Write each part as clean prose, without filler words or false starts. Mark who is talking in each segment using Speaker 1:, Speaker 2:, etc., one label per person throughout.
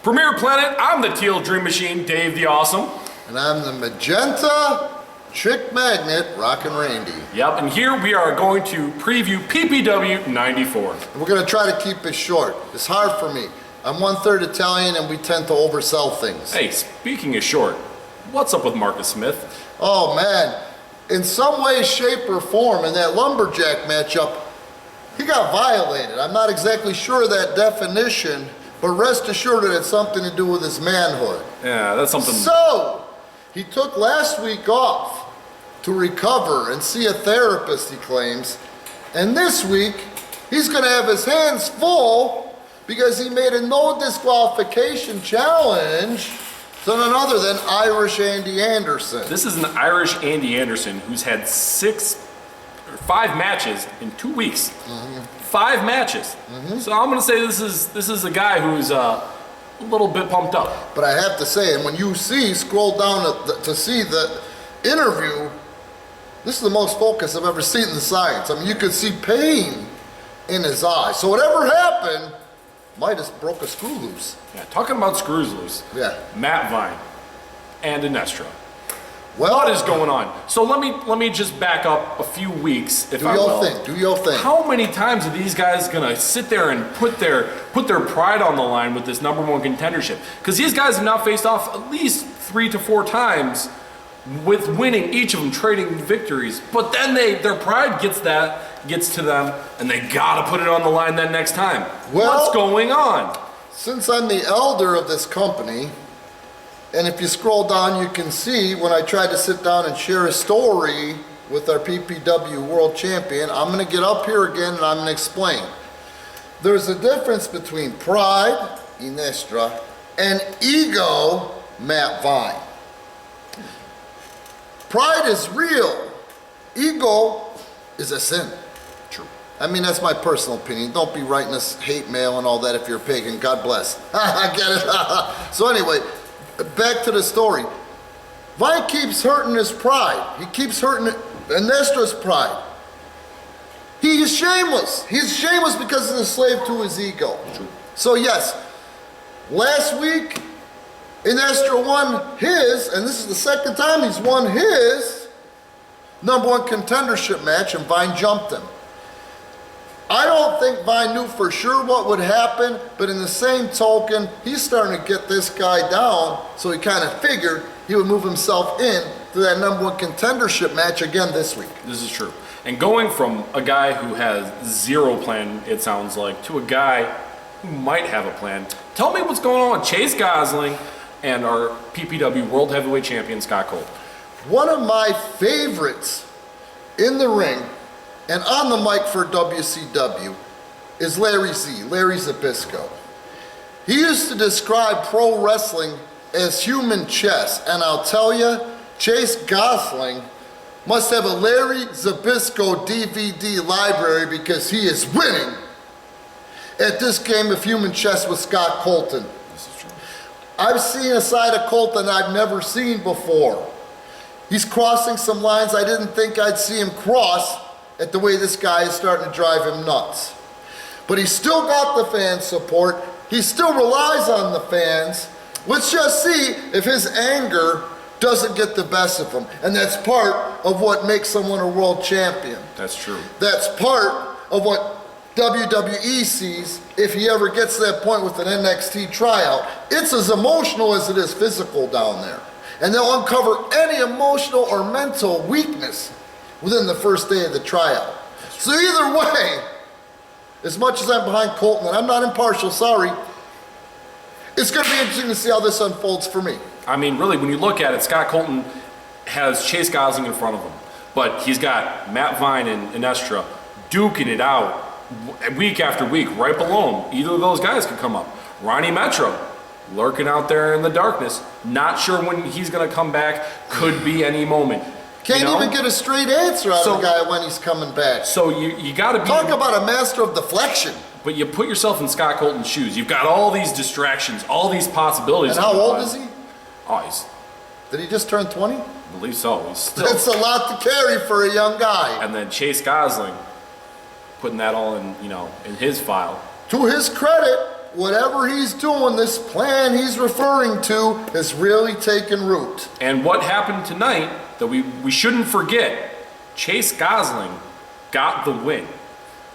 Speaker 1: Premier Planet, I'm the Teal Dream Machine, Dave the Awesome.
Speaker 2: And I'm the Magenta Chick Magnet, Rockin' Randy.
Speaker 1: Yep, and here we are going to preview PPW 94.
Speaker 2: And we're gonna try to keep it short. It's hard for me. I'm 1/3 Italian and we tend to oversell things.
Speaker 1: Hey, speaking of short, what's up with Marcus Smith?
Speaker 2: Oh man, in some way, shape, or form in that lumberjack matchup, he got violated. I'm not exactly sure of that definition, but rest assured it had something to do with his manhood.
Speaker 1: Yeah, that's something.
Speaker 2: So, he took last week off to recover and see a therapist, he claims. And this week, he's gonna have his hands full because he made a no disqualification challenge to none other than Irish Andy Anderson.
Speaker 1: This is an Irish Andy Anderson who's had 5 matches in 2 weeks. 5 matches. So I'm gonna say this is a guy who's a little bit pumped up.
Speaker 2: But I have to say, and when you scroll down to see the interview, this is the most focus I've ever seen in the science. I mean, you could see pain in his eyes. So whatever happened, might have broke a screw loose.
Speaker 1: Yeah, talking about screws loose.
Speaker 2: Yeah.
Speaker 1: Matt Vine and Inestra.
Speaker 2: Well,
Speaker 1: What is going on? So let me just back up a few weeks, if I will.
Speaker 2: Do your thing.
Speaker 1: How many times are these guys gonna sit there and put their pride on the line with this number 1 contendership? Because these guys have now faced off at least 3 to 4 times, with winning each of them, trading victories. But then their pride gets to them, and they gotta put it on the line that next time.
Speaker 2: Well,
Speaker 1: what's going on?
Speaker 2: Since I'm the elder of this company, and if you scroll down, you can see when I tried to sit down and share a story with our PPW World Champion, I'm gonna get up here again and I'm gonna explain. There's a difference between pride, Inestra, and ego, Matt Vine. Pride is real. Ego is a sin.
Speaker 1: True.
Speaker 2: I mean, that's my personal opinion. Don't be writing us hate mail and all that if you're a pagan. God bless. I get it. So anyway, back to the story. Vine keeps hurting his pride. He keeps hurting Inestra's pride. He is shameless. He's shameless because he's a slave to his ego.
Speaker 1: True.
Speaker 2: So yes, last week, Inestra won his, and this is the second time he's won his number 1 contendership match, and Vine jumped him. I don't think Vine knew for sure what would happen, but in the same token, he's starting to get this guy down, so he kind of figured he would move himself in to that number 1 contendership match again this week.
Speaker 1: This is true. And going from a guy who has 0 plan, it sounds like, to a guy who might have a plan. Tell me what's going on with Chase Gosling and our PPW World Heavyweight Champion, Scott Colton.
Speaker 2: One of my favorites in the ring and on the mic for WCW is Larry Zbyszko. He used to describe pro wrestling as human chess, and I'll tell you, Chase Gosling must have a Larry Zbyszko DVD library because he is winning at this game of human chess with Scott Colton.
Speaker 1: This is true.
Speaker 2: I've seen a side of Colton I've never seen before. He's crossing some lines I didn't think I'd see him cross at the way this guy is starting to drive him nuts. But he's still got the fan support. He still relies on the fans. Let's just see if his anger doesn't get the best of him. And that's part of what makes someone a world champion.
Speaker 1: That's true.
Speaker 2: That's part of what WWE sees if he ever gets to that point with an NXT tryout. It's as emotional as it is physical down there. And they'll uncover any emotional or mental weakness within the first day of the tryout. So either way, as much as I'm behind Colton, and I'm not impartial, sorry, it's gonna be interesting to see how this unfolds for me.
Speaker 1: I mean, really, when you look at it, Scott Colton has Chase Gosling in front of him, but he's got Matt Vine and Inestra duking it out week after week, right below him. Either of those guys could come up. Ronnie Metro, lurking out there in the darkness, not sure when he's gonna come back, could be any moment.
Speaker 2: Can't even get a straight answer out of the guy when he's coming back.
Speaker 1: So you gotta be...
Speaker 2: Talk about a master of deflection.
Speaker 1: But you put yourself in Scott Colton's shoes. You've got all these distractions, all these possibilities.
Speaker 2: And how old is he?
Speaker 1: Oh, he's...
Speaker 2: Did he just turn 20?
Speaker 1: I believe so. He's still...
Speaker 2: That's a lot to carry for a young guy.
Speaker 1: And then Chase Gosling, putting that all in, in his file.
Speaker 2: To his credit, whatever he's doing, this plan he's referring to is really taking root.
Speaker 1: And what happened tonight that we shouldn't forget, Chase Gosling got the win.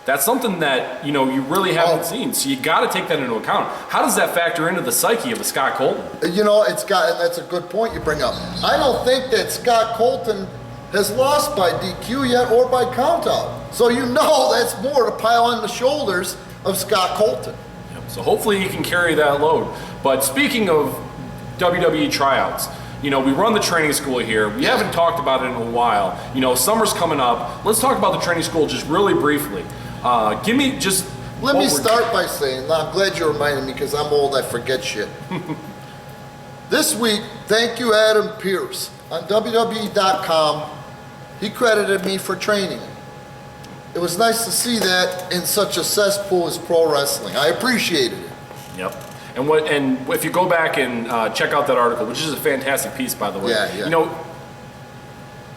Speaker 1: That's something that, you really haven't seen. So you got to take that into account. How does that factor into the psyche of a Scott Colton?
Speaker 2: And that's a good point you bring up. I don't think that Scott Colton has lost by DQ yet or by countout. So that's more to pile on the shoulders of Scott Colton.
Speaker 1: Yep. So hopefully he can carry that load. But speaking of WWE tryouts, we run the training school here. We haven't talked about it in a while. Summer's coming up. Let's talk about the training school just really briefly. Let me
Speaker 2: start by saying, I'm glad you reminded me because I'm old, I forget shit. This week, thank you Adam Pearce. On WWE.com, he credited me for training. It was nice to see that in such a cesspool as pro wrestling. I appreciated it.
Speaker 1: Yep. And if you go back and check out that article, which is a fantastic piece, by the way,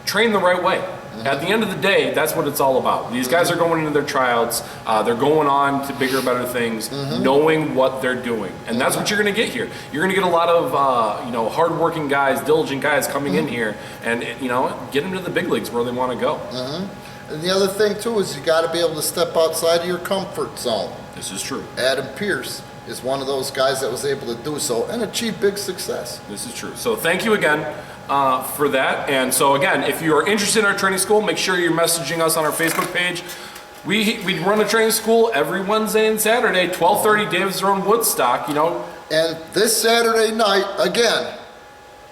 Speaker 1: train the right way. At the end of the day, that's what it's all about. These guys are going into their tryouts. They're going on to bigger, better things, knowing what they're doing. And that's what you're going to get here. You're going to get a lot of, hardworking guys, diligent guys coming in here and, get them to the big leagues where they want to go.
Speaker 2: And the other thing, too, is you got to be able to step outside of your comfort zone.
Speaker 1: This is true.
Speaker 2: Adam Pearce is one of those guys that was able to do so and achieve big success.
Speaker 1: This is true. So thank you again for that. And so again, if you are interested in our training school, make sure you're messaging us on our Facebook page. We run a training school every Wednesday and Saturday, 12:30, Davis Road, Woodstock.
Speaker 2: And this Saturday night, again,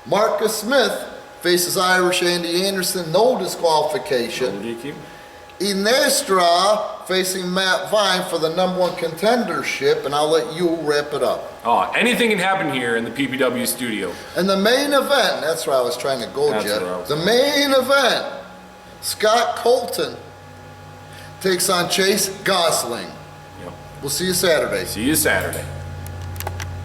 Speaker 2: Marcus Smith faces Irish Andy Anderson, no disqualification. Inestra facing Matt Vine for the #1 contendership, and I'll let you wrap it up.
Speaker 1: Anything can happen here in the PPW studio.
Speaker 2: And the main event, that's where I was trying to go, Jeff. The main event, Scott Colton takes on Chase Gosling.
Speaker 1: Yep.
Speaker 2: We'll see you Saturday.
Speaker 1: See you Saturday.